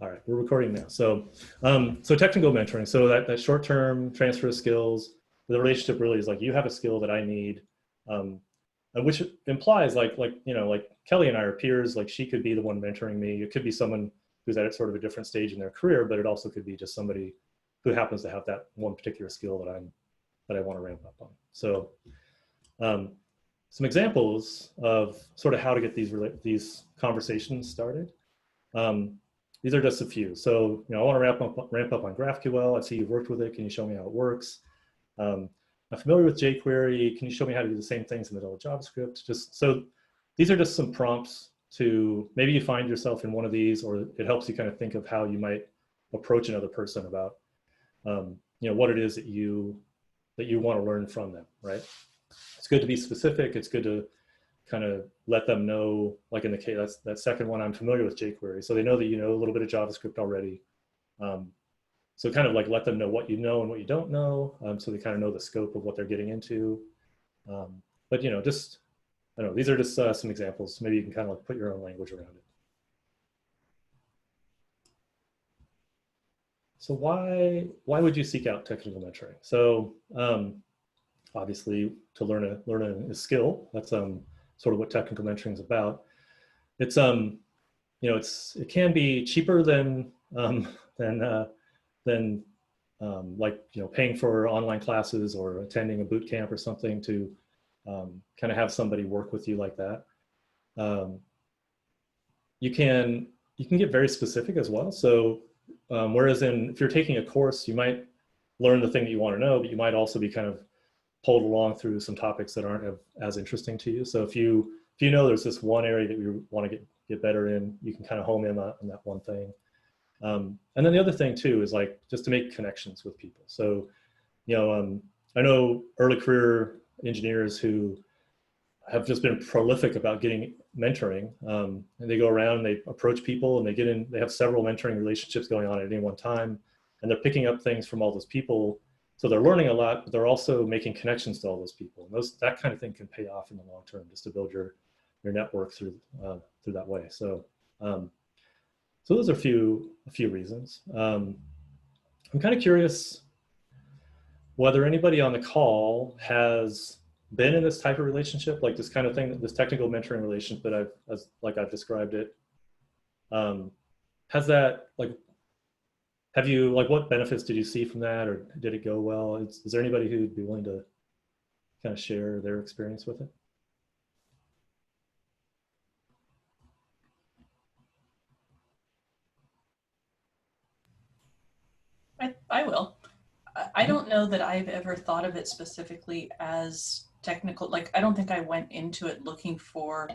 All right, we're recording now. So technical mentoring. So that short-term transfer of skills, the relationship really is like you have a skill that I need, which implies like Kelly and I are peers. Like she could be the one mentoring me. It could be someone who's at sort of a different stage in their career, but it also could be just somebody who happens to have that one particular skill that I want to ramp up on. So some examples of sort of how to get these conversations started. These are just a few. So, I want to ramp up on GraphQL. I see you've worked with it. Can you show me how it works? I'm familiar with jQuery. Can you show me how to do the same things in the vanilla JavaScript? Just so these are just some prompts to maybe you find yourself in one of these, or it helps you kind of think of how you might approach another person about, what it is that you want to learn from them, right? It's good to be specific. It's good to kind of let them know, like in the case, that second one, I'm familiar with jQuery. So they know that you know a little bit of JavaScript already. So kind of like let them know what you know and what you don't know. So they kind of know the scope of what they're getting into. But just, I don't know, these are just some examples. Maybe you can kind of like put your own language around it. So why would you seek out technical mentoring? So obviously to learn a skill. That's sort of what technical mentoring is about. It's it can be cheaper than paying for online classes or attending a boot camp or something to kind of have somebody work with you like that. You can get very specific as well. So whereas if you're taking a course, you might learn the thing that you want to know, but you might also be kind of pulled along through some topics that aren't as interesting to you. So if you know there's this one area that you want to get better in, you can kind of home in on that one thing. And then the other thing too is like just to make connections with people. So, I know early career engineers who have just been prolific about getting mentoring, and they go around and they approach people and they have several mentoring relationships going on at any one time, and they're picking up things from all those people. So they're learning a lot, but they're also making connections to all those people. And that kind of thing can pay off in the long term, just to build your network through that way. So so those are a few reasons. I'm kind of curious whether anybody on the call has been in this type of relationship, like this kind of thing, this technical mentoring relationship that I've described it. Has that have you, what benefits did you see from that, or did it go well? Is there anybody who'd be willing to kind of share their experience with it? I will. I don't know that I've ever thought of it specifically as technical. Like, I don't think I went into it looking for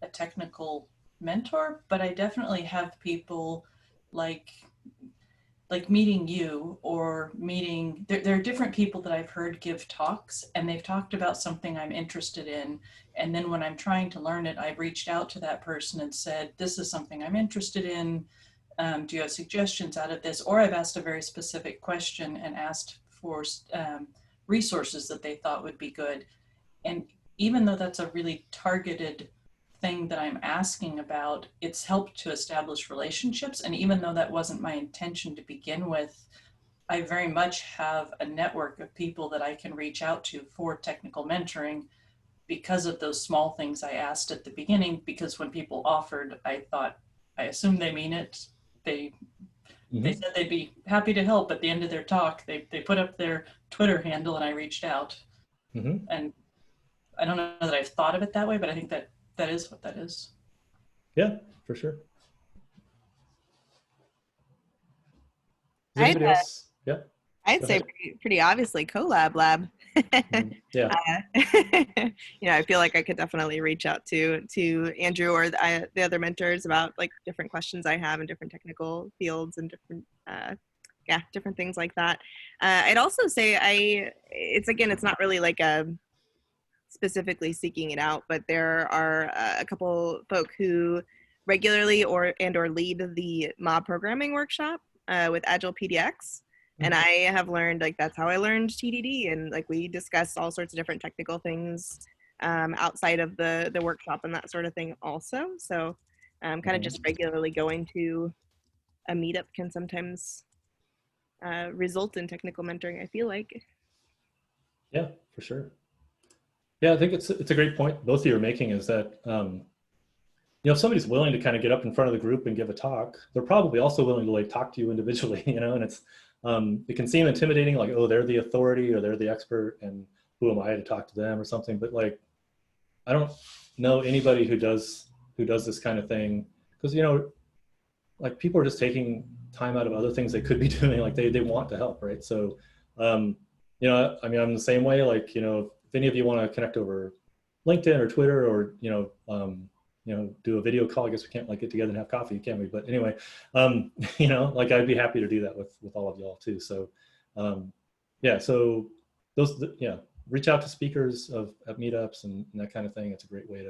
a technical mentor, but I definitely have people like meeting you or meeting, there are different people that I've heard give talks, and they've talked about something I'm interested in. And then when I'm trying to learn it, I've reached out to that person and said, this is something I'm interested in. Do you have suggestions out of this? Or I've asked a very specific question and asked for resources that they thought would be good. And even though that's a really targeted thing that I'm asking about, it's helped to establish relationships. And even though that wasn't my intention to begin with, I very much have a network of people that I can reach out to for technical mentoring because of those small things I asked at the beginning. Because when people offered, I thought, I assume they mean it. They said they'd be happy to help. At the end of their talk, they put up their Twitter handle and I reached out. And I don't know that I've thought of it that way, but I think that is what that is. Yeah, for sure. Does anybody else? Yeah. I'd say pretty obviously Colab Lab. Yeah. I feel like I could definitely reach out to Andrew or the other mentors about different questions I have in different technical fields and different things like that. I'd also say it's not really specifically seeking it out, but there are a couple folk who regularly or lead the mob programming workshop with Agile PDX. And I have learned that's how I learned TDD, and we discussed all sorts of different technical things outside of the workshop and that sort of thing also. So kind of just regularly going to a meetup can sometimes result in technical mentoring, I feel like. Yeah, for sure. Yeah, I think it's a great point both of you are making, is that if somebody's willing to kind of get up in front of the group and give a talk, they're probably also willing to like talk to you individually, and it's it can seem intimidating, like, oh, they're the authority or they're the expert and who am I to talk to them or something. But like, I don't know anybody who does this kind of thing, because like people are just taking time out of other things they could be doing. Like they want to help, right? So I mean, I'm the same way. Like, if any of you want to connect over LinkedIn or Twitter, or do a video call. I guess we can't like get together and have coffee, can we? But anyway, like I'd be happy to do that with all of y'all too. So yeah, so reach out to speakers at meetups and that kind of thing. It's a great way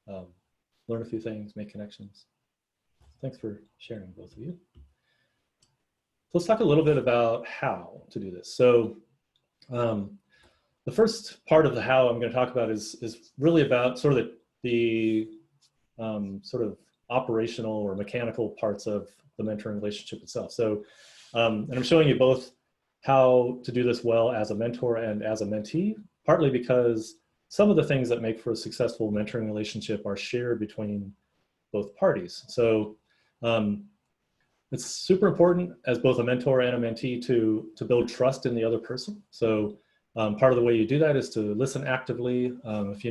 to learn a few things, make connections. Thanks for sharing, both of you. So let's talk a little bit about how to do this. So the first part of the how I'm going to talk about is really about sort of the sort of operational or mechanical parts of the mentoring relationship itself. So, and I'm showing you both how to do this well as a mentor and as a mentee, partly because some of the things that make for a successful mentoring relationship are shared between both parties. So it's super important as both a mentor and a mentee to build trust in the other person. So part of the way you do that is to listen actively. If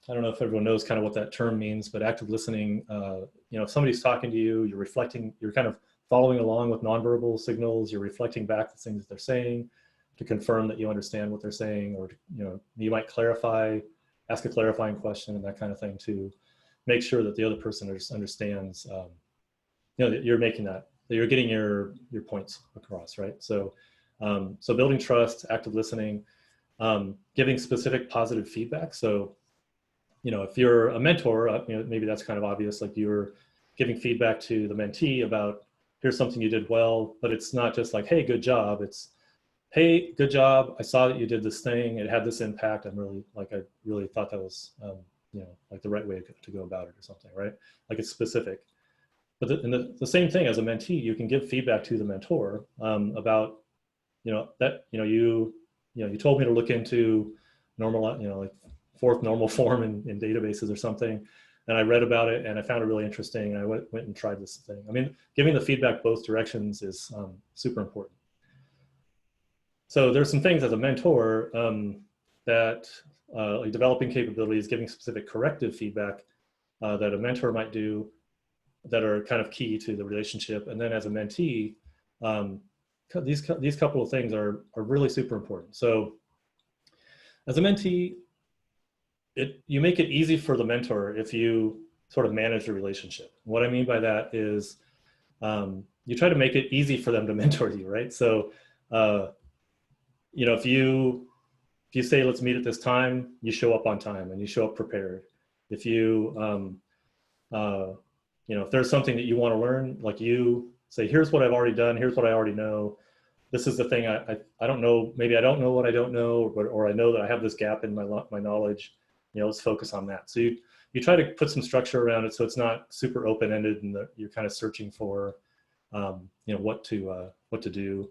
I don't know if everyone knows kind of what that term means, but active listening, if somebody's talking to you, you're reflecting, you're kind of following along with nonverbal signals, you're reflecting back the things that they're saying to confirm that you understand what they're saying, or, you might ask a clarifying question and that kind of thing to make sure that the other person understands, that you're making that you're getting your points across, right? So, so building trust, active listening, giving specific positive feedback. So, if you're a mentor, maybe that's kind of obvious, like you're giving feedback to the mentee about, here's something you did well, but it's not just like, hey, good job. It's, hey, good job. I saw that you did this thing. It had this impact. I really thought that was, like the right way to go about it or something, right? Like it's specific. But the same thing as a mentee, you can give feedback to the mentor about, that, you told me to look into normal, like fourth normal form in databases or something. And I read about it and I found it really interesting. And I went and tried this thing. I mean, giving the feedback both directions is super important. So there's some things as a mentor that like developing capabilities, giving specific corrective feedback that a mentor might do that are kind of key to the relationship. And then as a mentee, these couple of things are really super important. So as a mentee, you make it easy for the mentor if you sort of manage the relationship. What I mean by that is you try to make it easy for them to mentor you, right? So, if you say, let's meet at this time, you show up on time and you show up prepared. If you, if there's something that you want to learn, like you say, here's what I've already done, here's what I already know. This is the thing I don't know, maybe I don't know what I don't know, or I know that I have this gap in my knowledge, let's focus on that. So you try to put some structure around it so it's not super open-ended and you're kind of searching for, what to do.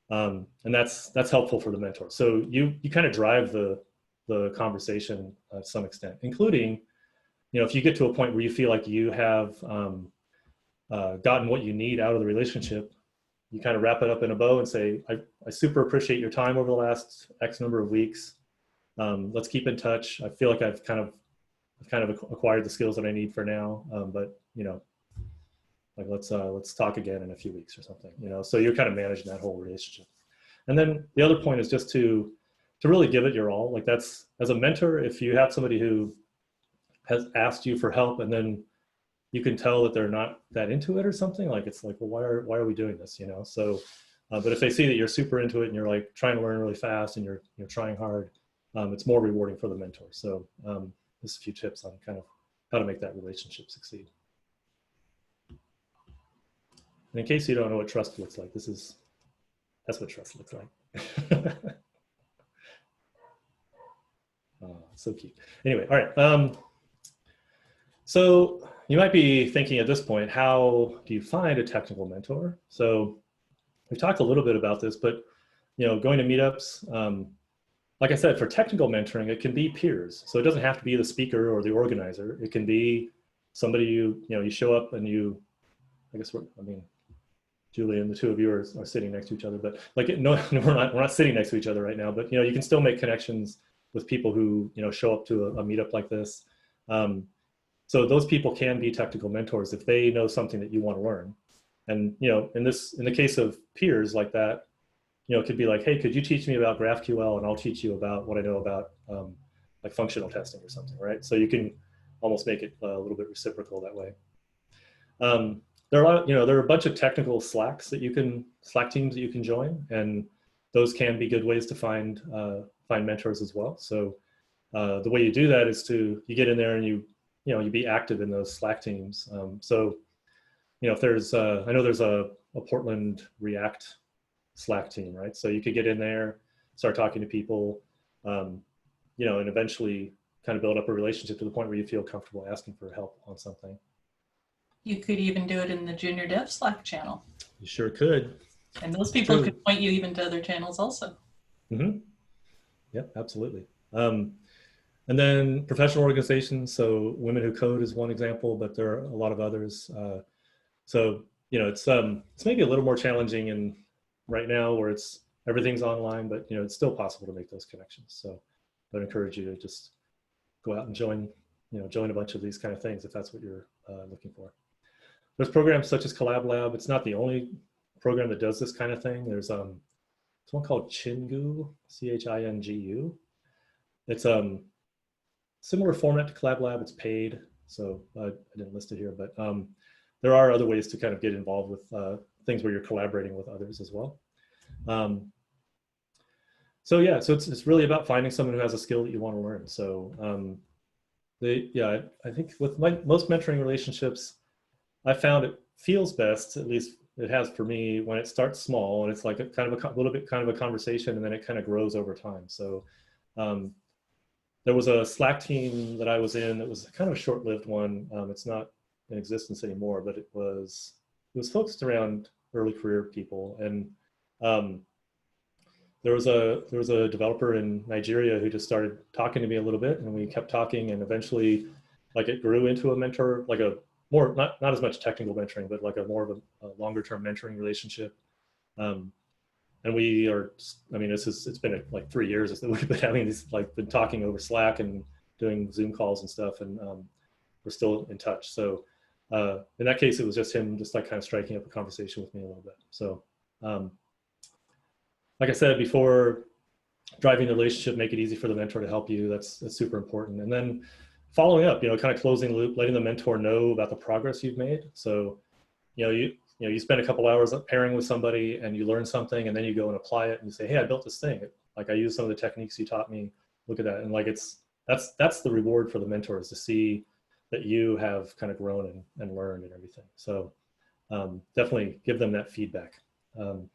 And that's helpful for the mentor. So you kind of drive the conversation to some extent, including, if you get to a point where you feel like you have gotten what you need out of the relationship, you kind of wrap it up in a bow and say, I super appreciate your time over the last X number of weeks. Let's keep in touch. I feel like I've kind of acquired the skills that I need for now. But like let's talk again in a few weeks or something. So you're kind of managing that whole relationship. And then the other point is just to really give it your all. Like that's, as a mentor, if you have somebody who has asked you for help and then you can tell that they're not that into it or something, like it's like, well, why are we doing this? So but if they see that you're super into it and you're like trying to learn really fast and you're trying hard, it's more rewarding for the mentor. So just a few tips on kind of how to make that relationship succeed. And in case you don't know what trust looks like, that's what trust looks like. Oh, so cute. Anyway, all right. So you might be thinking at this point, how do you find a technical mentor? So we've talked a little bit about this, but going to meetups, like I said, for technical mentoring, it can be peers. So it doesn't have to be the speaker or the organizer. It can be somebody you show up and I guess Julie and the two of you are sitting next to each other, but like, no, we're not sitting next to each other right now, but you can still make connections with people who, show up to a meetup like this. So those people can be technical mentors if they know something that you want to learn. And, in the case of peers like that, it could be like, hey, could you teach me about GraphQL and I'll teach you about what I know about like functional testing or something, right? So you can almost make it a little bit reciprocal that way. There are a bunch of technical Slack teams that you can join, and those can be good ways to find mentors as well. So the way you do that is you get in there and you be active in those Slack teams. So if there's I know there's a Portland React Slack team, right? So you could get in there, start talking to people, and eventually kind of build up a relationship to the point where you feel comfortable asking for help on something. You could even do it in the Junior Dev Slack channel. You sure could. And those people could point you even to other channels also. Mm-hmm. Yep, absolutely. And then professional organizations. So Women Who Code is one example, but there are a lot of others. So it's maybe a little more challenging in right now where everything's online, but it's still possible to make those connections. So I'd encourage you to just go out and join a bunch of these kind of things if that's what you're looking for. There's programs such as Collab Lab. It's not the only program that does this kind of thing. There's one called Chingu, CHINGU. It's similar format to Collab Lab. It's paid, so I didn't list it here, but there are other ways to kind of get involved with things where you're collaborating with others as well. So it's really about finding someone who has a skill that you want to learn. So I think with most mentoring relationships, I found it feels best, at least it has for me, when it starts small and it's like a little bit of a conversation, and then it kind of grows over time. So there was a Slack team that I was in that was kind of a short-lived one. It's not in existence anymore, but it was focused around early career people. And there was a developer in Nigeria who just started talking to me a little bit, and we kept talking, and eventually like it grew into a mentor, like a more, not as much technical mentoring, but like a more of a longer term mentoring relationship. And we are, it's been like 3 years that we've been having these, like been talking over Slack and doing Zoom calls and stuff. And we're still in touch. So in that case, it was just him just like kind of striking up a conversation with me a little bit. So like I said before, driving the relationship, make it easy for the mentor to help you. That's super important. And then following up, kind of closing the loop, letting the mentor know about the progress you've made. So, you spend a couple hours pairing with somebody and you learn something, and then you go and apply it and you say, hey, I built this thing. Like I used some of the techniques you taught me. Look at that. And like that's the reward for the mentor, is to see that you have kind of grown and learned and everything. So definitely give them that feedback. And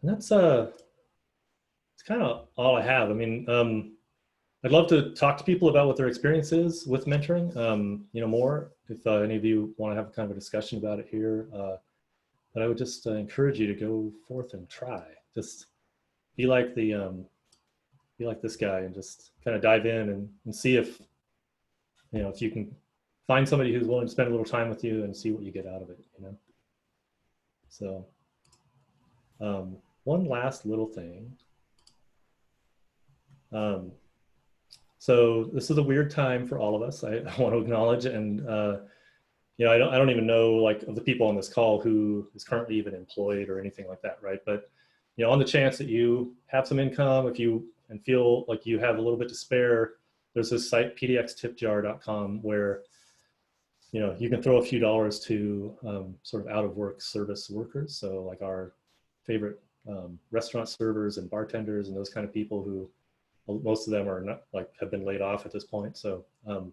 that's it's kind of all I have. I mean, I'd love to talk to people about what their experience is with mentoring, more, if any of you want to have kind of a discussion about it here. But I would just encourage you to go forth and try. Just be like this guy and just kind of dive in and see if you can find somebody who's willing to spend a little time with you and see what you get out of it, So one last little thing. So this is a weird time for all of us. I want to acknowledge, and I don't even know, like, of the people on this call who is currently even employed or anything like that, right? But on the chance that you have some income, and feel like you have a little bit to spare, there's this site pdxtipjar.com where you can throw a few dollars to sort of out of work service workers. So like our favorite restaurant servers and bartenders and those kind of people who, most of them are not, like, have been laid off at this point. So, of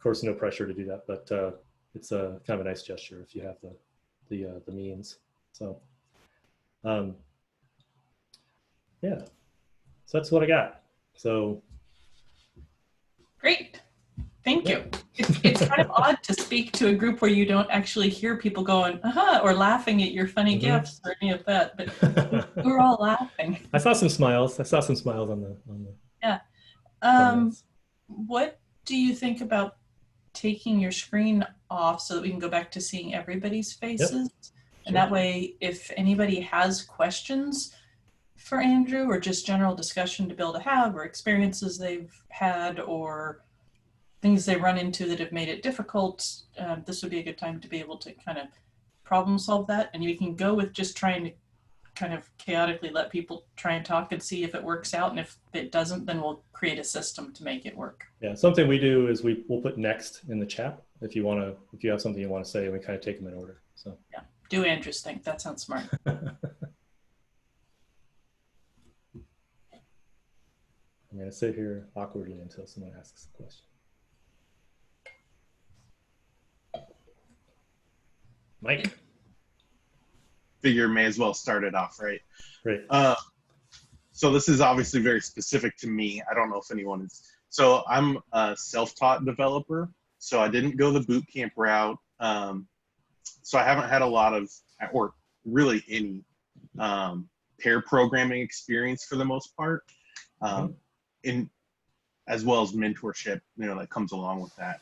course, no pressure to do that, but it's a kind of a nice gesture if you have the means. So, yeah, so that's what I got. So, great, thank you. it's kind of odd to speak to a group where you don't actually hear people going, or laughing at your funny gifts or any of that, but we're all laughing. I saw some smiles. I saw some smiles on the Yeah. comments. What do you think about taking your screen off so that we can go back to seeing everybody's faces? And that way, if anybody has questions for Andrew or just general discussion to be able to have, or experiences they've had, or things they run into that have made it difficult, this would be a good time to be able to kind of problem solve that. And you can go with just trying to kind of chaotically let people try and talk and see if it works out. And if it doesn't, then we'll create a system to make it work. Yeah, something we do is we'll put next in the chat if you have something you want to say, and we kind of take them in order. So yeah, do Andrew's thing. That sounds smart. I'm going to sit here awkwardly until someone asks a question. Mike. Figure may as well start it off, right? Great. So this is obviously very specific to me. I don't know if anyone is. So I'm a self-taught developer. So I didn't go the boot camp route. So I haven't had a lot of, or really any pair programming experience for the most part. As well as mentorship, that comes along with that,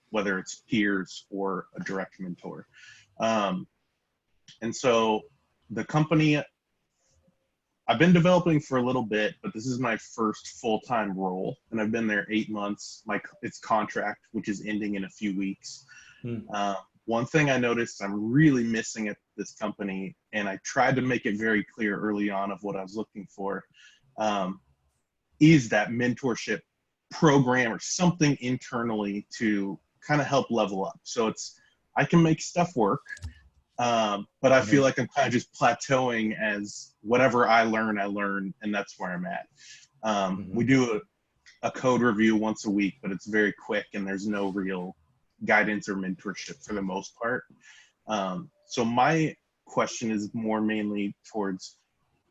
whether it's peers or a direct mentor. And so the company, I've been developing for a little bit, but this is my first full-time role, and I've been there 8 months. It's contract, which is ending in a few weeks. One thing I noticed I'm really missing at this company, and I tried to make it very clear early on of what I was looking for, is that mentorship program or something internally to kind of help level up. So I can make stuff work, but I feel like I'm kind of just plateauing as whatever I learn, and that's where I'm at. We do a code review once a week, but it's very quick and there's no real guidance or mentorship for the most part. So my question is more mainly towards,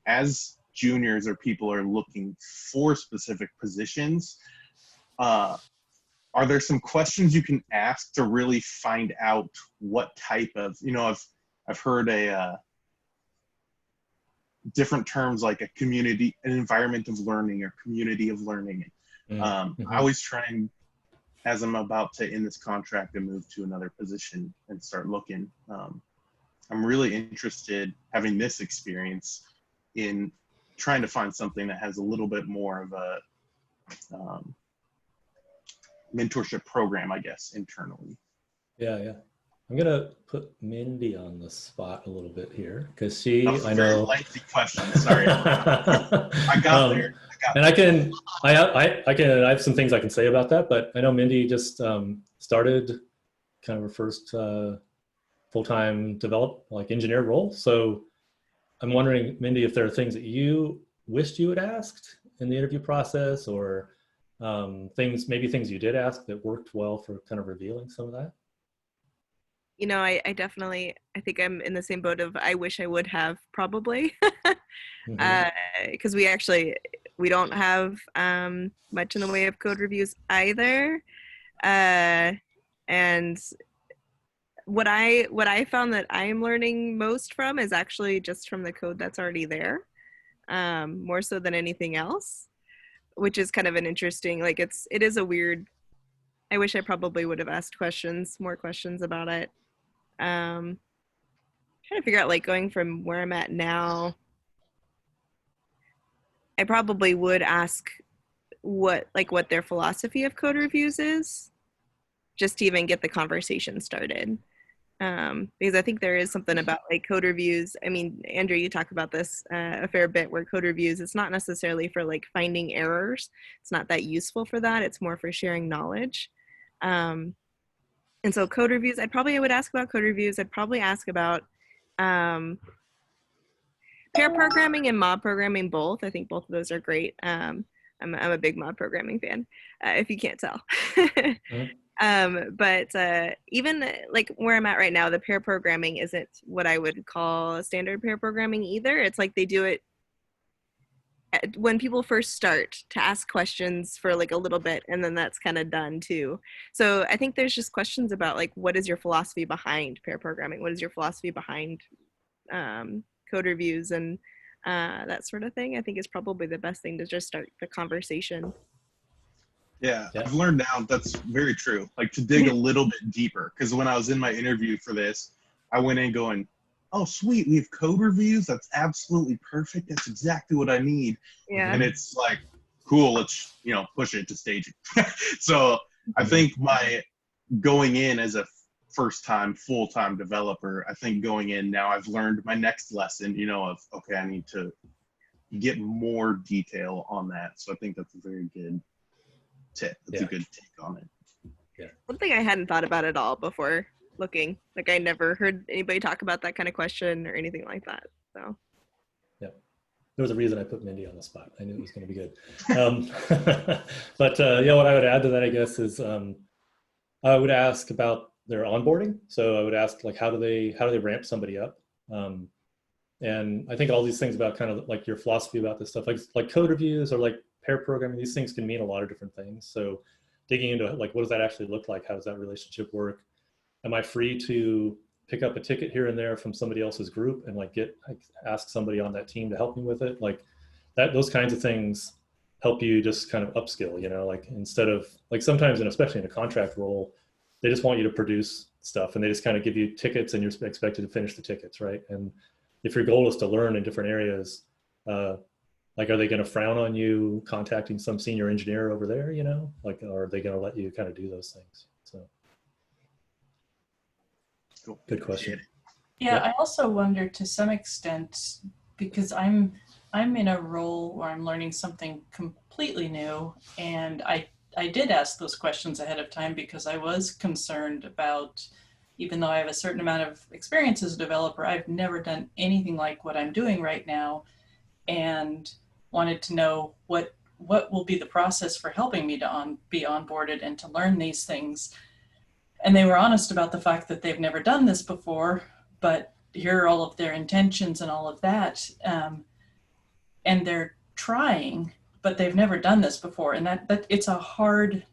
as juniors or people are looking for specific positions, are there some questions you can ask to really find out what type of, I've heard different terms like an environment of learning or community of learning. I always try and, as I'm about to end this contract and move to another position and start looking, I'm really interested, having this experience, in trying to find something that has a little bit more of a mentorship program, I guess, internally. Yeah. I'm gonna put Mindy on the spot a little bit here because she, that was a I very know, lengthy question. Sorry, I got there. And I have some things I can say about that, but I know Mindy just started kind of her first full-time engineer role. So I'm wondering, Mindy, if there are things that you wished you had asked in the interview process, or things you did ask that worked well for kind of revealing some of that. I definitely, I think I'm in the same boat of I wish I would have, probably. Because we don't have much in the way of code reviews either. And what I found that I'm learning most from is actually just from the code that's already there, more so than anything else, which is kind of an interesting, it is a weird, I wish I probably would have asked more questions about it. Trying to figure out, going from where I'm at now, I probably would ask what their philosophy of code reviews is, just to even get the conversation started. Because I think there is something about code reviews. I mean, Andrew, you talk about this a fair bit, where code reviews, it's not necessarily for finding errors. It's not that useful for that. It's more for sharing knowledge. And so code reviews, I would ask about code reviews. I'd probably ask about pair programming and mob programming both. I think both of those are great. I'm a big mob programming fan, if you can't tell. But even where I'm at right now, the pair programming isn't what I would call standard pair programming either. It's they do it when people first start to ask questions for like a little bit, and then that's kind of done too. So I think there's just questions about like, what is your philosophy behind pair programming? What is your philosophy behind code reviews and that sort of thing? I think is probably the best thing to just start the conversation. Yeah, Yeah. I've learned now that's very true. Like to dig a little bit deeper, because when I was in my interview for this, I went in going, "Oh, sweet, we have code reviews. That's absolutely perfect. That's exactly what I need." Yeah. And it's like, cool, let's push it to staging. So I think my going in as a first-time full-time developer, I think going in now I've learned my next lesson. Of okay, I need to get more detail on that. So I think that's a very good tip. That's a good take on it. Yeah. Something I hadn't thought about at all before looking. Like I never heard anybody talk about that kind of question or anything like that. So. Yeah. There was a reason I put Mindy on the spot. I knew it was going to be good. But what I would add to that, I guess, is I would ask about their onboarding. So I would ask like, how do they ramp somebody up? And I think all these things about kind of like your philosophy about this stuff, like code reviews or like pair programming, these things can mean a lot of different things. So digging into like, what does that actually look like? How does that relationship work? Am I free to pick up a ticket here and there from somebody else's group and like ask somebody on that team to help me with it? Like those kinds of things help you just kind of upskill, like instead of like sometimes, and especially in a contract role, they just want you to produce stuff and they just kind of give you tickets and you're expected to finish the tickets, right? And if your goal is to learn in different areas, like, are they going to frown on you contacting some senior engineer over there, like, or are they going to let you kind of do those things? So Cool. Good question. Yeah, Yep. I also wonder to some extent, because I'm in a role where I'm learning something completely new, and I did ask those questions ahead of time because I was concerned about, even though I have a certain amount of experience as a developer, I've never done anything like what I'm doing right now, and wanted to know what will be the process for helping me to be onboarded and to learn these things. And they were honest about the fact that they've never done this before, but here are all of their intentions and all of that. And they're trying, but they've never done this before. And that it's hard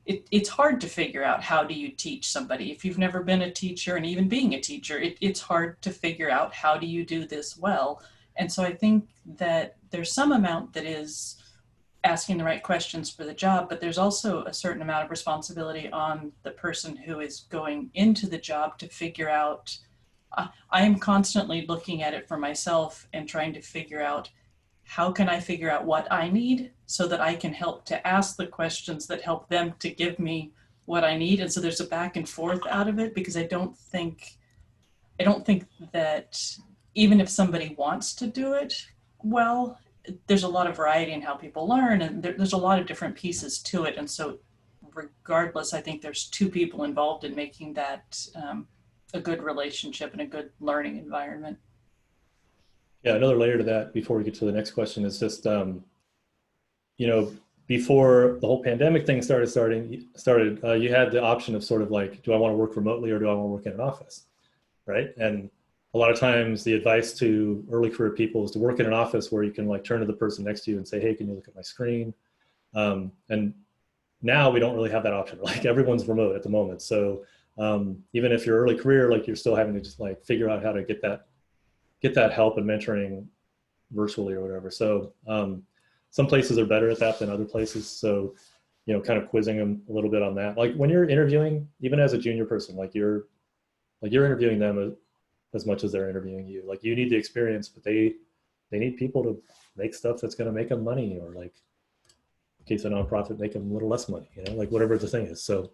to figure out, how do you teach somebody if you've never been a teacher, and even being a teacher, it's hard to figure out, how do you do this well? And so I think that there's some amount that is asking the right questions for the job, but there's also a certain amount of responsibility on the person who is going into the job to figure out. I am constantly looking at it for myself and trying to figure out, how can I figure out what I need so that I can help to ask the questions that help them to give me what I need. And so there's a back and forth out of it, because I don't think that even if somebody wants to do it well, there's a lot of variety in how people learn, and there's a lot of different pieces to it. And so regardless, I think there's two people involved in making that a good relationship and a good learning environment. Yeah, another layer to that before we get to the next question is just, before the whole pandemic thing started, you had the option of sort of like, do I want to work remotely or do I want to work in an office, right? And a lot of times the advice to early career people is to work in an office where you can like turn to the person next to you and say, hey, can you look at my screen? And now we don't really have that option. Like everyone's remote at the moment. So even if you're early career, like you're still having to just like figure out how to get that help and mentoring virtually or whatever. So some places are better at that than other places. So, kind of quizzing them a little bit on that. Like when you're interviewing, even as a junior person, like you're interviewing them as much as they're interviewing you. Like you need the experience, but they need people to make stuff that's going to make them money, or like in case of nonprofit, make them a little less money, like whatever the thing is. So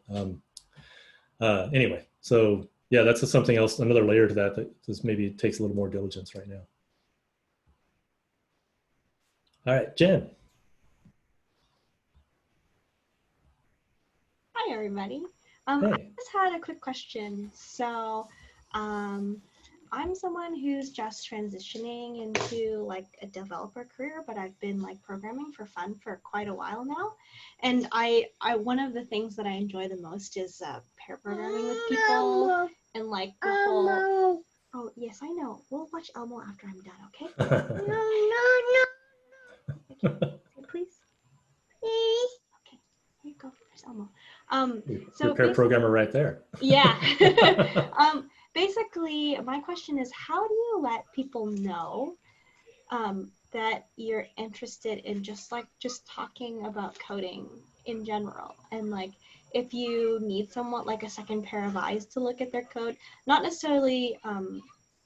anyway, so yeah, that's just something else, another layer to that just maybe takes a little more diligence right now. All right, Jen. Hi, everybody. Hey. I just had a quick question. So I'm someone who's just transitioning into like a developer career, but I've been like programming for fun for quite a while now. And I one of the things that I enjoy the most is pair programming with people and like the whole. Oh, yes, I know. We'll watch Elmo after I'm done, okay? No. Please. Okay, here you go. There's Elmo. So Your pair programmer right there. yeah. Basically, my question is, how do you let people know that you're interested in just talking about coding in general, and like if you need someone like a second pair of eyes to look at their code, not necessarily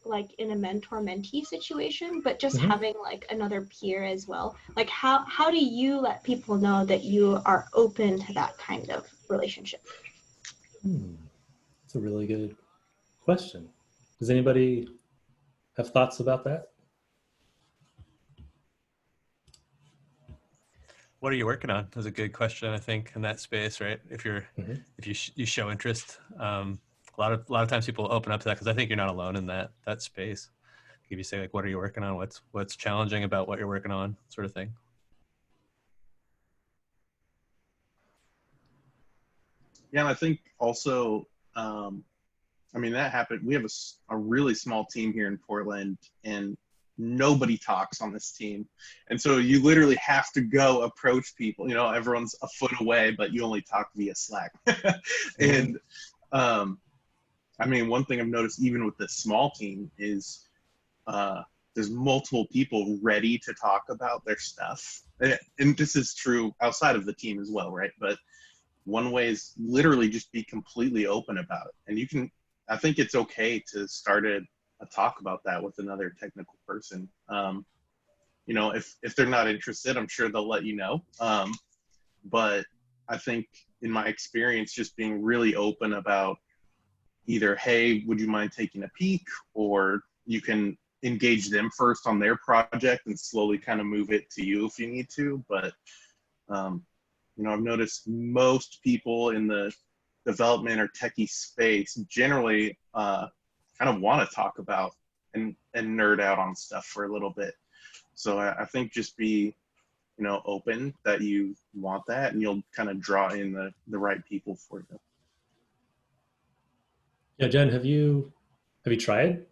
like in a mentor-mentee situation, but just having like another peer as well. Like how do you let people know that you are open to that kind of relationship? That's a really good question. Does anybody have thoughts about that? What are you working on? That's a good question, I think, in that space, right? If you're, if you show interest, a lot of times people open up to that, because I think you're not alone in that space. If you say like, what are you working on? What's challenging about what you're working on, sort of thing. Yeah, and I think also, I mean, that happened. We have a really small team here in Portland, and nobody talks on this team. And so you literally have to go approach people. You know, everyone's a foot away, but you only talk via Slack. And I mean, one thing I've noticed even with this small team is there's multiple people ready to talk about their stuff. And this is true outside of the team as well, right? But one way is literally just be completely open about it. And you can, I think it's okay to start a talk about that with another technical person. You know, if they're not interested, I'm sure they'll let you know. But I think in my experience, just being really open about either, hey, would you mind taking a peek? Or you can engage them first on their project and slowly kind of move it to you if you need to. But, you know, I've noticed most people in the development or techie space generally kind of want to talk about and nerd out on stuff for a little bit. So I think just be, you know, open that you want that, and you'll kind of draw in the right people for you. Yeah, Jen, have you tried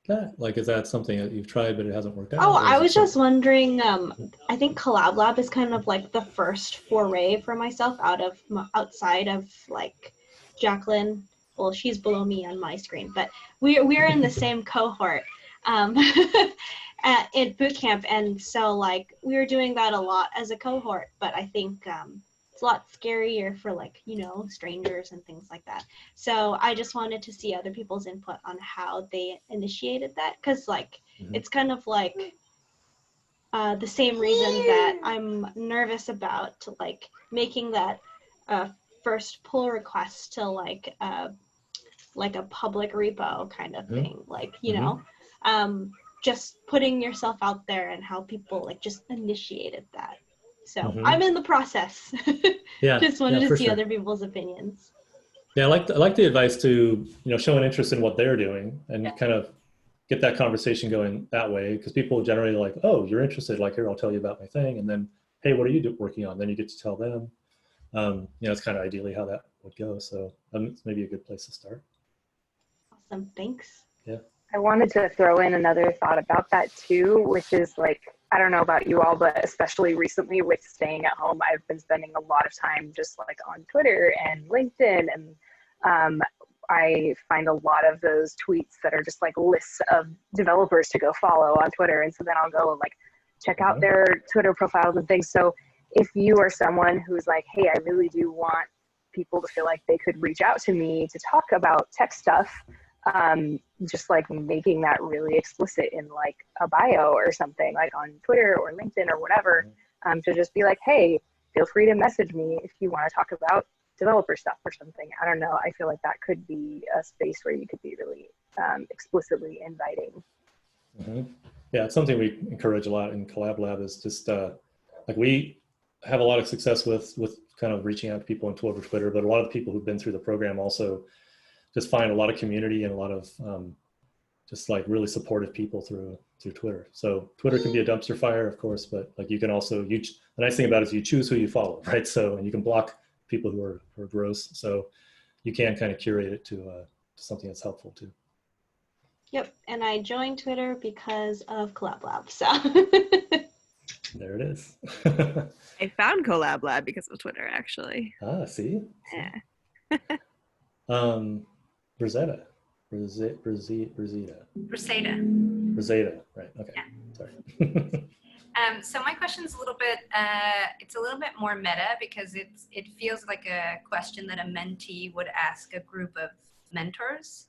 that? Like, is that something that you've tried but it hasn't worked out? Oh, I was just wondering, I think Collab Lab is kind of like the first foray for myself outside of like Jacqueline. Well, she's below me on my screen, but we're in the same cohort at boot camp, and so like we were doing that a lot as a cohort. But I think it's a lot scarier for like, you know, strangers and things like that. So I just wanted to see other people's input on how they initiated that, because like it's kind of like the same reason that I'm nervous about like making that first pull request to like a public repo kind of thing, like, you know, just putting yourself out there, and how people like just initiated that. So I'm in the process. Yeah, just wanted to see sure. other people's opinions. Yeah, I like the advice to, you know, show an interest in what they're doing and kind of get that conversation going that way, because people generally are like, oh, you're interested, like, here, I'll tell you about my thing, and then, hey, what are you working on? Then you get to tell them. You know, it's kind of ideally how that would go. So it's maybe a good place to start. Awesome, thanks. Yeah. I wanted to throw in another thought about that too, which is like, I don't know about you all, but especially recently with staying at home, I've been spending a lot of time just like on Twitter and LinkedIn, and I find a lot of those tweets that are just like lists of developers to go follow on Twitter. And so then I'll go and like check out their Twitter profiles and things. So if you are someone who's like, hey, I really do want people to feel like they could reach out to me to talk about tech stuff, just like making that really explicit in like a bio or something, like on Twitter or LinkedIn or whatever, to just be like, hey, feel free to message me if you want to talk about developer stuff or something. I don't know. I feel like that could be a space where you could be really explicitly inviting. Yeah, it's something we encourage a lot in Collab Lab, is just like we have a lot of success with kind of reaching out to people over Twitter, but a lot of people who've been through the program also just find a lot of community and a lot of just like really supportive people through Twitter. So Twitter can be a dumpster fire, of course, but like you can also, the nice thing about it is you choose who you follow, right? So, and you can block people who are gross. So you can kind of curate it to something that's helpful too. Yep, and I joined Twitter because of Collab Lab, so. There it is. I found Collab Lab because of Twitter, actually. See? Yeah. Rosetta. Rosetta. Reseda. Right. Okay. Yeah. Sorry. So my question's a little bit, it's a little bit more meta because it feels like a question that a mentee would ask a group of mentors.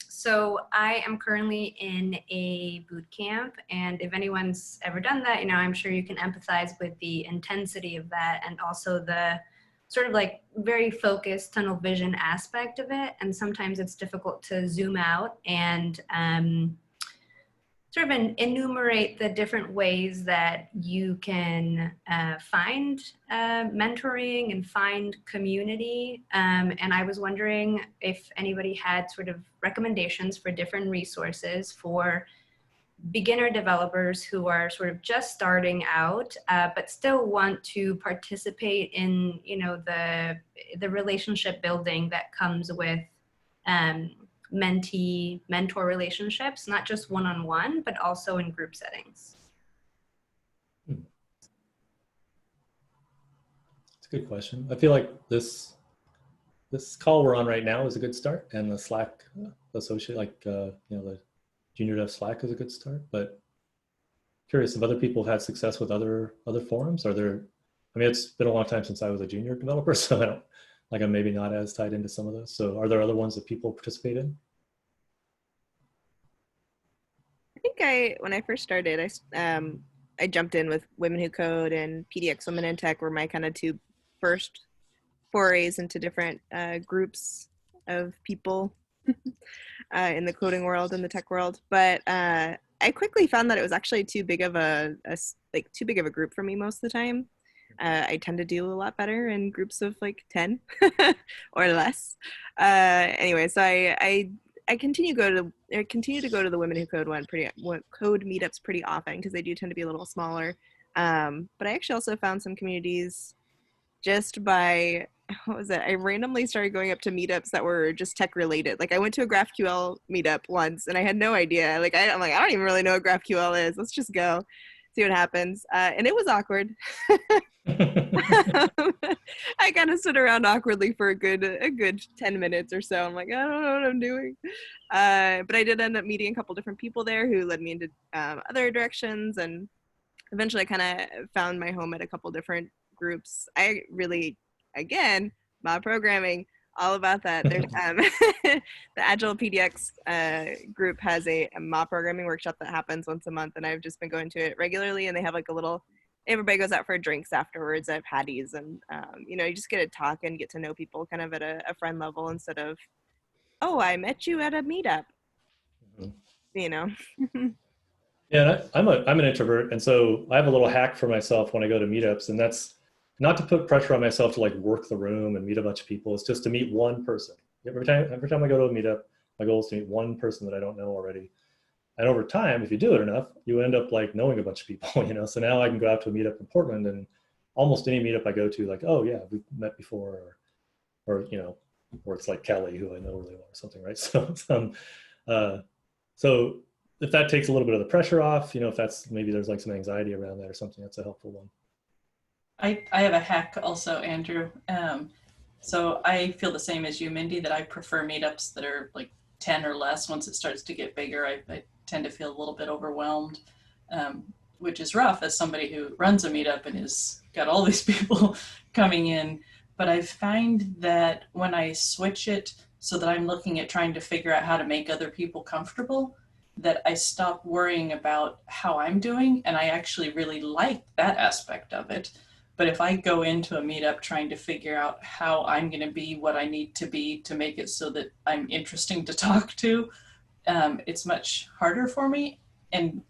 So I am currently in a boot camp, and if anyone's ever done that, I'm sure you can empathize with the intensity of that and also the sort of like very focused tunnel vision aspect of it. And sometimes it's difficult to zoom out and sort of enumerate the different ways that you can find mentoring and find community. And I was wondering if anybody had sort of recommendations for different resources for beginner developers who are sort of just starting out, but still want to participate in, the relationship building that comes with mentee-mentor relationships, not just one-on-one, but also in group settings. It's a good question. I feel like this call we're on right now is a good start, and the Slack associate, the Junior Dev Slack is a good start. But curious if other people have had success with other forums. It's been a long time since I was a junior developer, so I'm maybe not as tied into some of those. So are there other ones that people participate in? I think when I first started, I jumped in with Women Who Code and PDX Women in Tech were my kind of two first forays into different groups of people in the coding world and the tech world. But I quickly found that it was actually too big of a group for me most of the time. I tend to do a lot better in groups of 10 or less. Anyway, so I continue to go to the Women Who Code code meetups pretty often because they do tend to be a little smaller. But I actually also found some communities just by, I randomly started going up to meetups that were just tech related. I went to a GraphQL meetup once and I had no idea. I'm like, I don't even really know what GraphQL is. Let's just go see what happens. And it was awkward. I kind of stood around awkwardly for a good 10 minutes or so. I'm like, I don't know what I'm doing. But I did end up meeting a couple different people there who led me into other directions. And eventually I kind of found my home at a couple different groups. I really, again, mob programming, all about that. There's the Agile PDX group has a mob programming workshop that happens once a month, and I've just been going to it regularly. And they have a little, everybody goes out for drinks afterwards. I have patties, and you just get to talk and get to know people kind of at a friend level instead of, oh, I met you at a meetup. Mm-hmm. Yeah, I'm an introvert, and so I have a little hack for myself when I go to meetups, and that's not to put pressure on myself to work the room and meet a bunch of people. It's just to meet one person. Every time I go to a meetup, my goal is to meet one person that I don't know already. And over time, if you do it enough, you end up knowing a bunch of people, So now I can go out to a meetup in Portland, and almost any meetup I go to, oh yeah, we've met before, or it's Kelly, who I know really well or something, right? So if that takes a little bit of the pressure off, if that's, maybe there's some anxiety around that or something, that's a helpful one. I have a hack also, Andrew. So I feel the same as you, Mindy, that I prefer meetups that are 10 or less. Once it starts to get bigger, I tend to feel a little bit overwhelmed, which is rough as somebody who runs a meetup and has got all these people coming in. But I find that when I switch it so that I'm looking at trying to figure out how to make other people comfortable, that I stop worrying about how I'm doing, and I actually really like that aspect of it. But if I go into a meetup trying to figure out how I'm going to be what I need to be to make it so that I'm interesting to talk to, it's much harder for me. And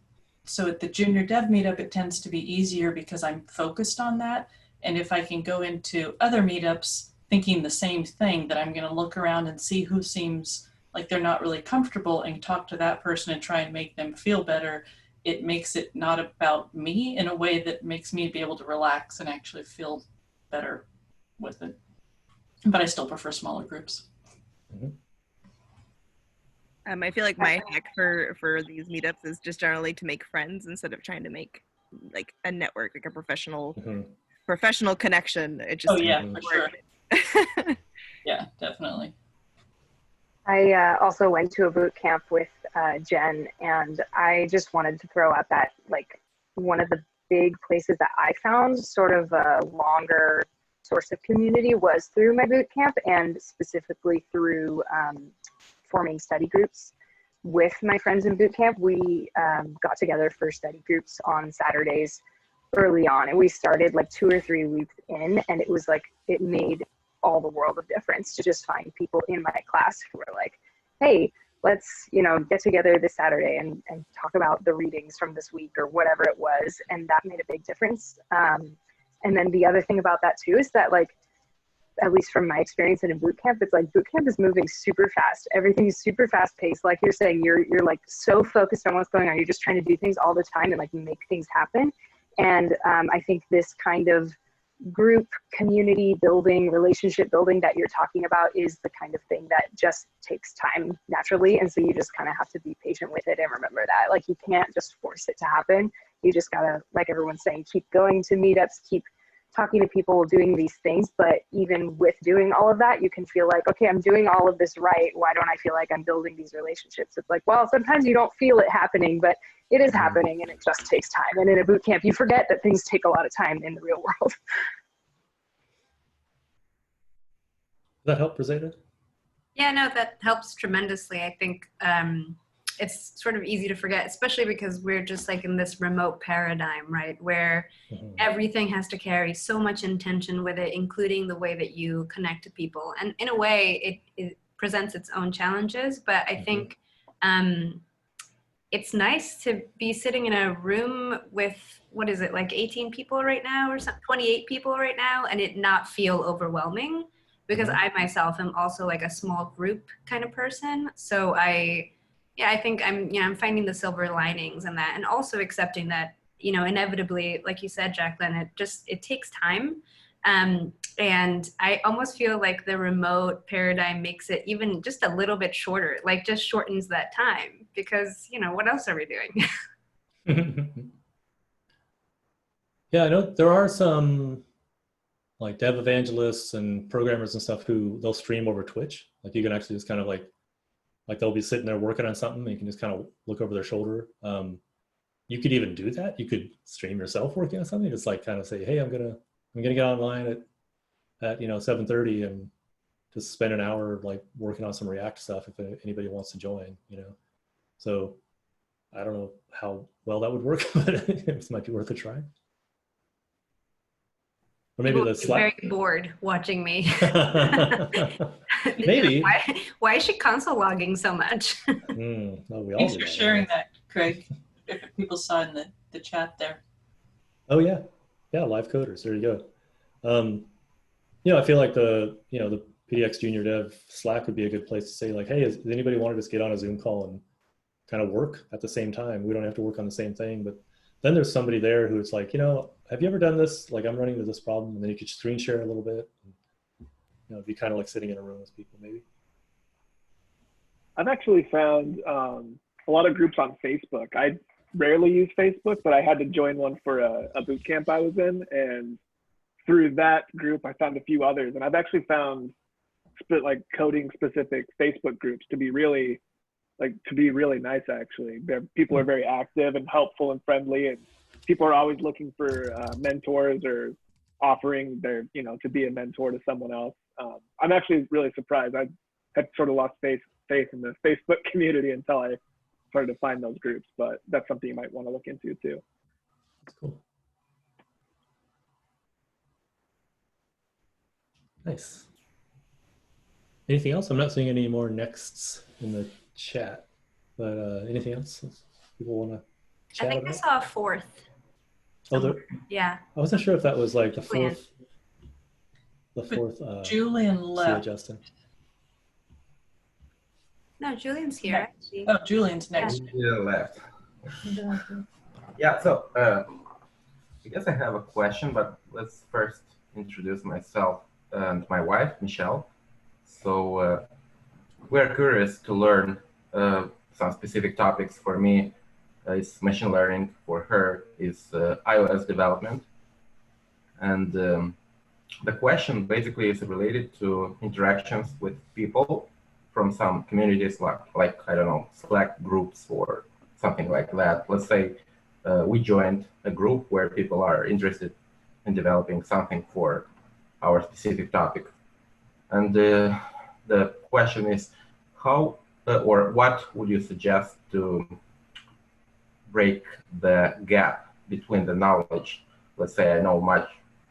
so at the Junior Dev Meetup, it tends to be easier because I'm focused on that. And if I can go into other meetups thinking the same thing, that I'm going to look around and see who seems like they're not really comfortable and talk to that person and try and make them feel better, it makes it not about me in a way that makes me be able to relax and actually feel better with it. But I still prefer smaller groups. Mm-hmm. I feel like my hack for these meetups is just generally to make friends instead of trying to make like a network, like a professional Mhm. professional connection. It just Oh yeah, Mhm. for sure. Yeah, definitely. I also went to a boot camp with Jen, and I just wanted to throw out that like one of the big places that I found sort of a longer source of community was through my boot camp, and specifically through forming study groups with my friends in boot camp. We got together for study groups on Saturdays early on, and we started like 2 or 3 weeks in, and it was like it made all the world of difference to just find people in my class who were like, hey, let's get together this Saturday and talk about the readings from this week or whatever it was. And that made a big difference. And then the other thing about that too is that, like, at least from my experience in a boot camp, it's like boot camp is moving super fast. Everything is super fast paced. Like you're saying, you're like so focused on what's going on. You're just trying to do things all the time and like make things happen. And I think this kind of group community building, relationship building that you're talking about is the kind of thing that just takes time naturally. And so you just kind of have to be patient with it and remember that, like, you can't just force it to happen. You just gotta, like everyone's saying, keep going to meetups, keep talking to people, doing these things. But even with doing all of that, you can feel like, okay, I'm doing all of this right. Why don't I feel like I'm building these relationships? It's like, well, sometimes you don't feel it happening, but it is happening, and it just takes time. And in a boot camp, you forget that things take a lot of time in the real world. Does that help, Rosetta? Yeah, no, that helps tremendously. I think it's sort of easy to forget, especially because we're just like in this remote paradigm, right? Where everything has to carry so much intention with it, including the way that you connect to people. And in a way, it presents its own challenges, but I think it's nice to be sitting in a room with, what is it, like 18 people right now or something, 28 people right now, and it not feel overwhelming, because I myself am also like a small group kind of person. So I think I'm finding the silver linings in that, and also accepting that, inevitably, like you said, Jacqueline, it takes time. And I almost feel like the remote paradigm makes it even just a little bit shorter, like just shortens that time, because, what else are we doing? Yeah, I know there are some like dev evangelists and programmers and stuff who they'll stream over Twitch. Like you can actually just kind of like they'll be sitting there working on something and you can just kind of look over their shoulder. You could even do that. You could stream yourself working on something. Just like kind of say, hey, I'm gonna get online at 7:30 and just spend an hour like working on some React stuff if anybody wants to join, So I don't know how well that would work, but it might be worth a try. Or maybe the Slack. Very bored watching me. Maybe. Why is she console logging so much? We all Thanks do for that, sharing right? that, Craig. If people saw in the chat there. Oh yeah, live coders. There you go. I feel like the PDX Junior Dev Slack would be a good place to say like, hey, does anybody want to just get on a Zoom call and kind of work at the same time? We don't have to work on the same thing, but then there's somebody there who's like, have you ever done this? Like, I'm running into this problem, and then you could screen share a little bit. It'd be kind of like sitting in a room with people, maybe. I've actually found a lot of groups on Facebook. I rarely use Facebook, but I had to join one for a boot camp I was in, and through that group, I found a few others. And I've actually found like coding specific Facebook groups to be really nice. Actually, people are very active and helpful and friendly, and people are always looking for mentors or offering to be a mentor to someone else. I'm actually really surprised. I had sort of lost faith in the Facebook community until I started to find those groups, but that's something you might want to look into too. That's cool. Nice. Anything else? I'm not seeing any more nexts in the chat, but anything else people want to chat I think about? I saw a fourth. Yeah. I wasn't sure if that was like the Julian. fourth. Julian left. Justin. No, Julian's here. Actually. Oh, Julian's next. Yeah, left. Yeah, so I guess I have a question, but let's first introduce myself and my wife, Michelle. So we're curious to learn some specific topics. For me, is machine learning. For her is iOS development. And the question basically is related to interactions with people from some communities, like I don't know, Slack groups or something like that. Let's say we joined a group where people are interested in developing something for our specific topic. And the question is, how or what would you suggest to break the gap between the knowledge? Let's say I know much,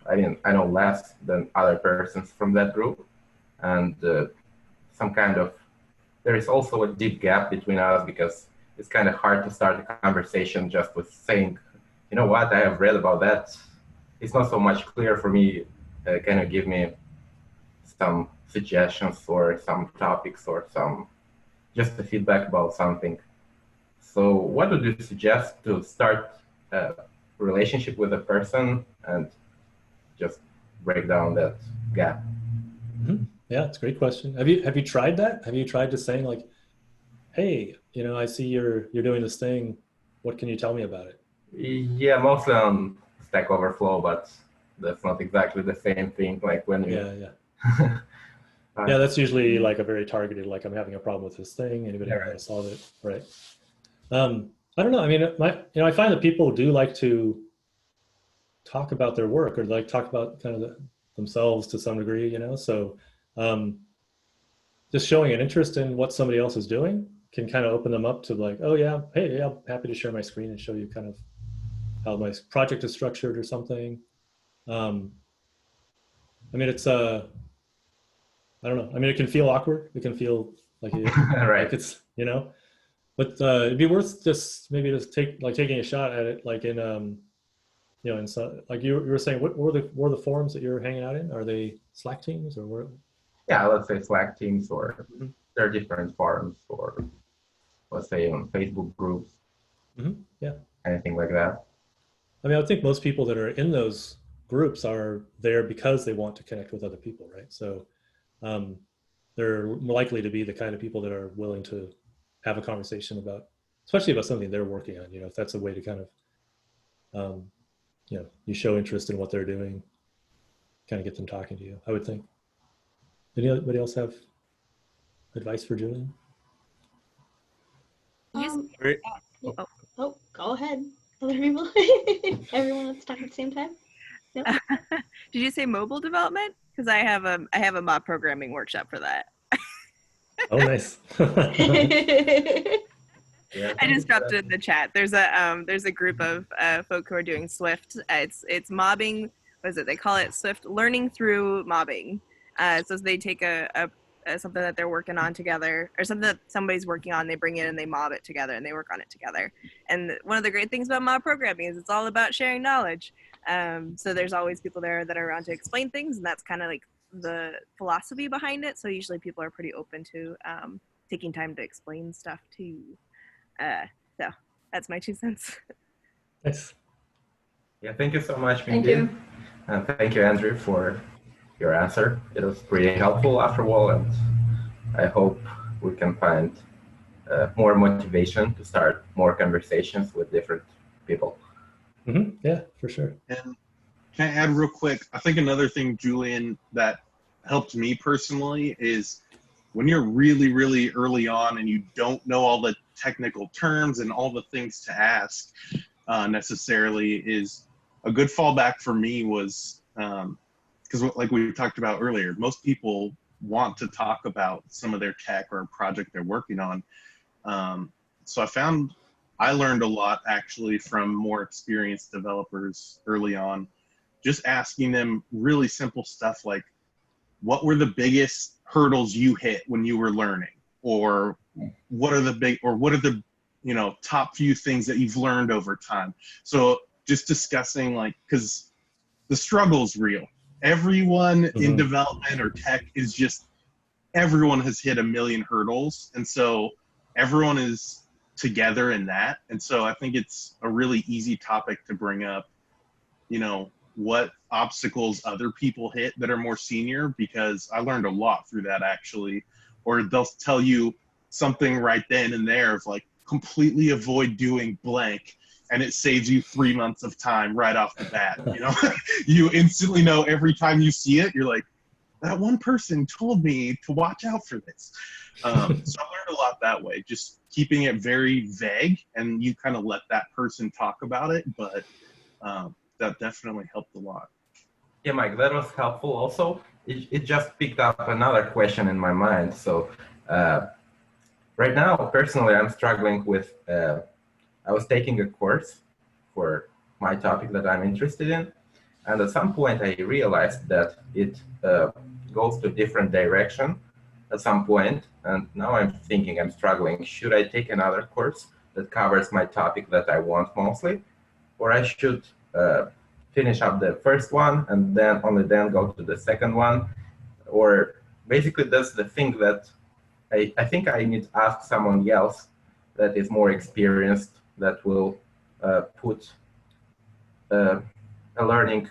I know less than other persons from that group, and some kind of, there is also a deep gap between us because it's kind of hard to start a conversation just with saying, you know what, I have read about that. It's not so much clear for me. Can you give me some suggestions or some topics or some just the feedback about something? So what would you suggest to start a relationship with a person and just break down that gap? Mm-hmm. Yeah, it's a great question. Have you tried that? Have you tried just saying like, hey, you know, I see you're doing this thing. What can you tell me about it? Yeah, mostly on Stack Overflow, but that's not exactly the same thing. Like when you yeah, that's usually like a very targeted, like I'm having a problem with this thing. Anybody know how to solve it? Right. I don't know. I mean, I find that people do like to talk about their work or like talk about kind of themselves to some degree, you know? So just showing an interest in what somebody else is doing can kind of open them up to like, oh yeah, hey, yeah, I'm happy to share my screen and show you kind of how my project is structured or something. I mean, it's I don't know. I mean, it can feel awkward. It can feel like, like it's, you know, but it'd be worth just maybe just taking a shot at it, like in, you know, in some, like you were saying, what were the forums that you're hanging out in? Are they Slack teams or where? Yeah, let's say Slack teams, or there are different forums, or let's say on Facebook groups. Yeah. Anything like that. I mean, I think most people that are in those groups are there because they want to connect with other people, right? So they're more likely to be the kind of people that are willing to have a conversation about, especially about something they're working on, you know, if that's a way to kind of, you know, you show interest in what they're doing, kind of get them talking to you, I would think. Anybody else have advice for Julian? Oh, go ahead. Other people. Everyone wants to talk at the same time. No? Did you say mobile development? Because I have a mob programming workshop for that. Oh, nice. Yeah, I just dropped it in the chat. There's a group of folk who are doing Swift. It's mobbing. What is it? They call it Swift learning through mobbing. So they take a something that they're working on together, or something that somebody's working on, they bring it and they mob it together and they work on it together. And one of the great things about mob programming is it's all about sharing knowledge. So there's always people there that are around to explain things, and that's kind of like the philosophy behind it. So usually people are pretty open to taking time to explain stuff too. So that's my 2 cents. Nice. Yeah, thank you so much, Thank Mindy. you. And thank you, Andrew, for your answer. It was pretty helpful after all, and I hope we can find more motivation to start more conversations with different people. Yeah, for sure. And can I add real quick? I think another thing, Julian, that helped me personally is when you're really, really early on and you don't know all the technical terms and all the things to ask necessarily, is a good fallback for me was, because like we talked about earlier, most people want to talk about some of their tech or a project they're working on. So I learned a lot actually from more experienced developers early on, just asking them really simple stuff like, what were the biggest hurdles you hit when you were learning? Or what are the you know, top few things that you've learned over time? So just discussing, like, because the struggle's real. Everyone in development or tech is just, everyone has hit a million hurdles. And so everyone is together in that. And so I think it's a really easy topic to bring up, you know, what obstacles other people hit that are more senior, because I learned a lot through that actually. Or they'll tell you something right then and there of like, completely avoid doing blank, and it saves you 3 months of time right off the bat. You know, you instantly know every time you see it, you're like, that one person told me to watch out for this. So I learned a lot that way, just keeping it very vague, and you kind of let that person talk about it, but that definitely helped a lot. Yeah, Mike, that was helpful also. It just picked up another question in my mind. So right now, personally, I'm struggling with, I was taking a course for my topic that I'm interested in. And at some point, I realized that it goes to a different direction at some point. And now I'm thinking, I'm struggling. Should I take another course that covers my topic that I want mostly? Or I should finish up the first one and then only then go to the second one? Or basically that's the thing that I think I need to ask someone else that is more experienced, that will put a learning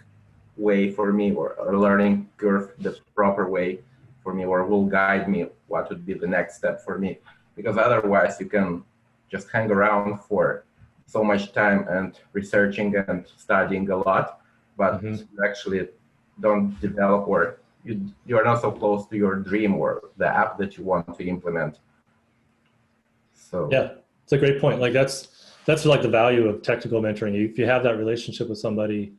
way for me, or a learning curve the proper way for me, or will guide me what would be the next step for me. Because otherwise you can just hang around for so much time and researching and studying a lot, but you actually don't develop, or you are not so close to your dream or the app that you want to implement. So yeah, it's a great point. Like that's like the value of technical mentoring. If you have that relationship with somebody,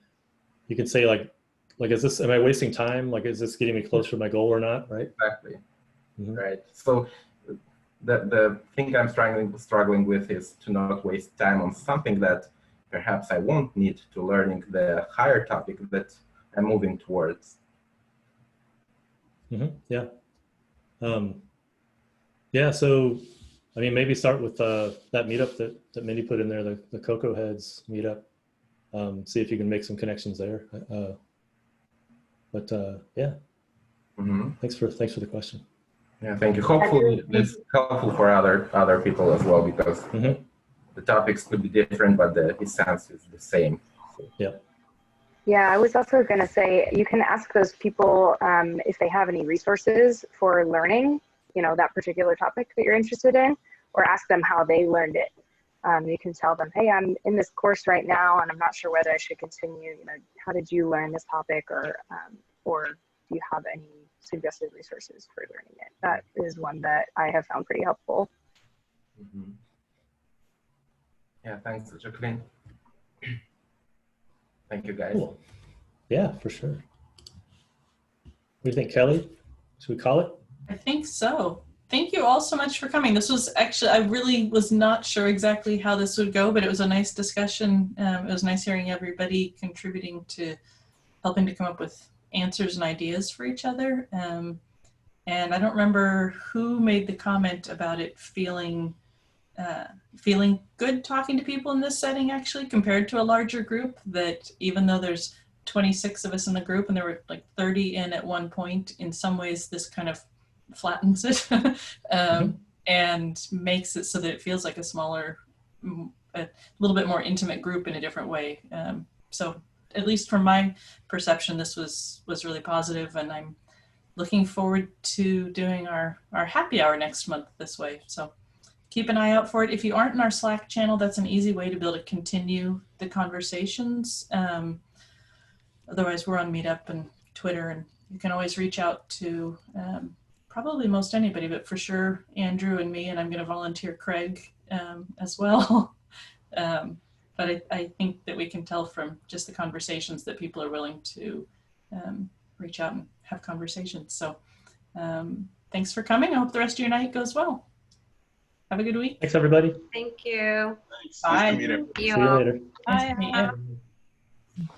you can say like, is this, am I wasting time? Like, is this getting me closer to my goal or not? Right. Exactly. Right. So the thing I'm struggling with is to not waste time on something that perhaps I won't need to learning the higher topic that I'm moving towards. Yeah. Yeah. So, I mean, maybe start with that meetup that Mindy put in there, the Cocoa Heads meetup. See if you can make some connections there. Yeah. Thanks for the question. Yeah, thank you. Hopefully it's helpful for other people as well, because the topics could be different, but the essence is the same. So. Yeah. Yeah, I was also going to say, you can ask those people if they have any resources for learning, that particular topic that you're interested in, or ask them how they learned it. You can tell them, hey, I'm in this course right now, and I'm not sure whether I should continue. How did you learn this topic, or do you have any suggested resources for learning it? That is one that I have found pretty helpful. Yeah, thanks, Jacqueline. Thank you, guys. Cool. Yeah, for sure. What do you think, Kelly? Should we call it? I think so. Thank you all so much for coming. This was actually, I really was not sure exactly how this would go, but it was a nice discussion. It was nice hearing everybody contributing to helping to come up with answers and ideas for each other. And I don't remember who made the comment about it feeling good talking to people in this setting, actually, compared to a larger group, that even though there's 26 of us in the group and there were like 30 in at one point, in some ways this kind of flattens it and makes it so that it feels like a smaller, a little bit more intimate group in a different way. So at least from my perception, this was really positive, and I'm looking forward to doing our happy hour next month this way. So keep an eye out for it. If you aren't in our Slack channel, that's an easy way to be able to continue the conversations. Otherwise, we're on Meetup and Twitter, and you can always reach out to probably most anybody, but for sure Andrew and me, and I'm going to volunteer Craig as well. But I think that we can tell from just the conversations that people are willing to reach out and have conversations. So thanks for coming. I hope the rest of your night goes well. Have a good week. Thanks, everybody. Thank you. Thanks. Bye. Nice to meet you. See you later. Bye. Bye.